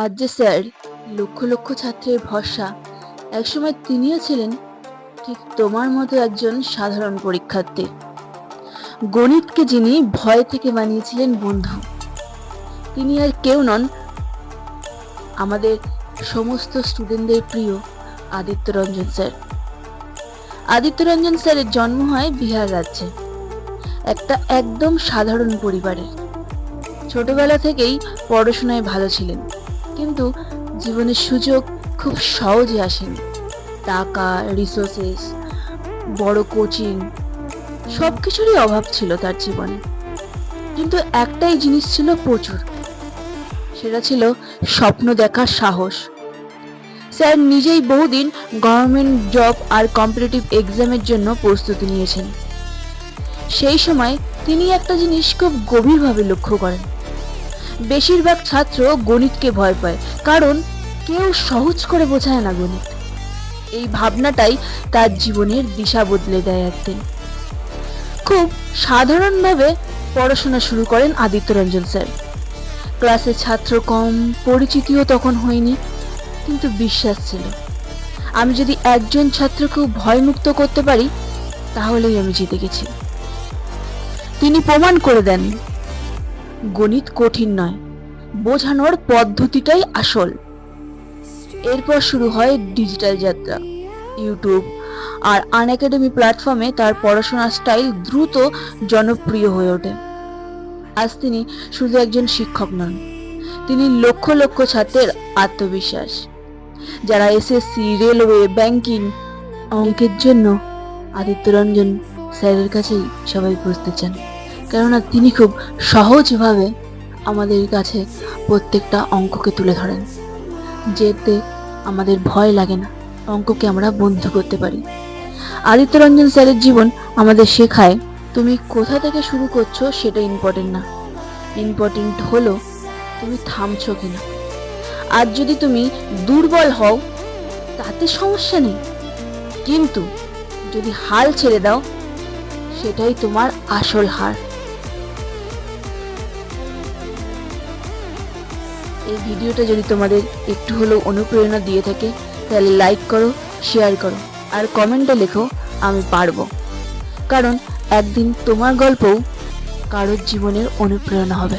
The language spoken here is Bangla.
আজ যে স্যার লক্ষ লক্ষ ছাত্রের ভরসা, একসময় তিনিও ছিলেন ঠিক তোমার মতো একজন সাধারণ পরীক্ষার্থী। গণিতকে যিনি ভয় থেকে বানিয়েছিলেন বন্ধু, তিনি আর কেউ নন, আমাদের সমস্ত স্টুডেন্টদের প্রিয় আদিত্য রঞ্জন স্যার। আদিত্য রঞ্জন স্যারের জন্ম হয় বিহার রাজ্যে, একটা একদম সাধারণ পরিবারে। ছোটবেলা থেকেই পড়াশোনায় ভালো ছিলেন, কিন্তু জীবনের সুযোগ খুব সহজে আসেনি। টাকা, রিসোর্সেস, বড় কোচিং, সবকিছুরই অভাব ছিল তার জীবনে। কিন্তু একটাই জিনিস ছিল প্রচুর, সেটা ছিল স্বপ্ন দেখার সাহস। স্যার নিজেই বহুদিন গভর্নমেন্ট জব আর কম্পিটিটিভ এক্সামের জন্য প্রস্তুতি নিয়েছেন। সেই সময় তিনি একটা জিনিস খুব গভীরভাবে লক্ষ্য করেন, বেশিরভাগ ছাত্র গণিতকে ভয় পায়, কারণ কেউ সহজ করে বোঝায় না গণিত। এই ভাবনাটাই তার জীবনের দিশা বদলে দেয় একদিন। খুব সাধারণভাবে পড়াশোনা শুরু করেন আদিত্য রঞ্জন স্যার। ক্লাসে ছাত্র কম, পরিচিতিও তখন হয়নি, কিন্তু বিশ্বাস ছিল, আমি যদি একজন ছাত্রকে ভয়মুক্ত করতে পারি তাহলেই আমি জিতে গেছি। তিনি প্রমাণ করে দেন, গণিত কঠিন নয়, বোঝানোর পদ্ধতিটাই আসল। এরপর শুরু হয় ডিজিটাল যাত্রা। ইউটিউব আর আনএকাডেমি প্ল্যাটফর্মে তার পড়াশোনার স্টাইল দ্রুত জনপ্রিয় হয়ে ওঠে। আজ তিনি শুধু একজন শিক্ষক নন, তিনি লক্ষ লক্ষ ছাত্রের আত্মবিশ্বাস, যারা এসএসসি, রেলওয়ে, ব্যাংকিং, অঙ্কের জন্য আদিত্য রঞ্জন স্যারের কাছেই সবাই বুঝতে চান। কেননা তিনি খুব সহজভাবে আমাদের কাছে প্রত্যেকটা অঙ্ককে তুলে ধরেন, যেতে আমাদের ভয় লাগে না, অঙ্ককে আমরা বন্ধু করতে পারি। আদিত্য রঞ্জন স্যারের জীবন আমাদের শেখায়, তুমি কোথা থেকে শুরু করছো সেটা ইম্পর্টেন্ট না, ইম্পর্টেন্ট হলো তুমি থামছো কিনা। আর যদি তুমি দুর্বল হও তাতে সমস্যা নেই, কিন্তু যদি হাল ছেড়ে দাও সেটাই তোমার আসল হার। এই ভিডিওটা যদি তোমাদের একটু হলেও অনুপ্রেরণা দিয়ে থাকে তাহলে লাইক করো, শেয়ার করো, আর কমেন্টে লেখো আমি পারবো। কারণ একদিন তোমার গল্পও কারোর জীবনের অনুপ্রেরণা হবে।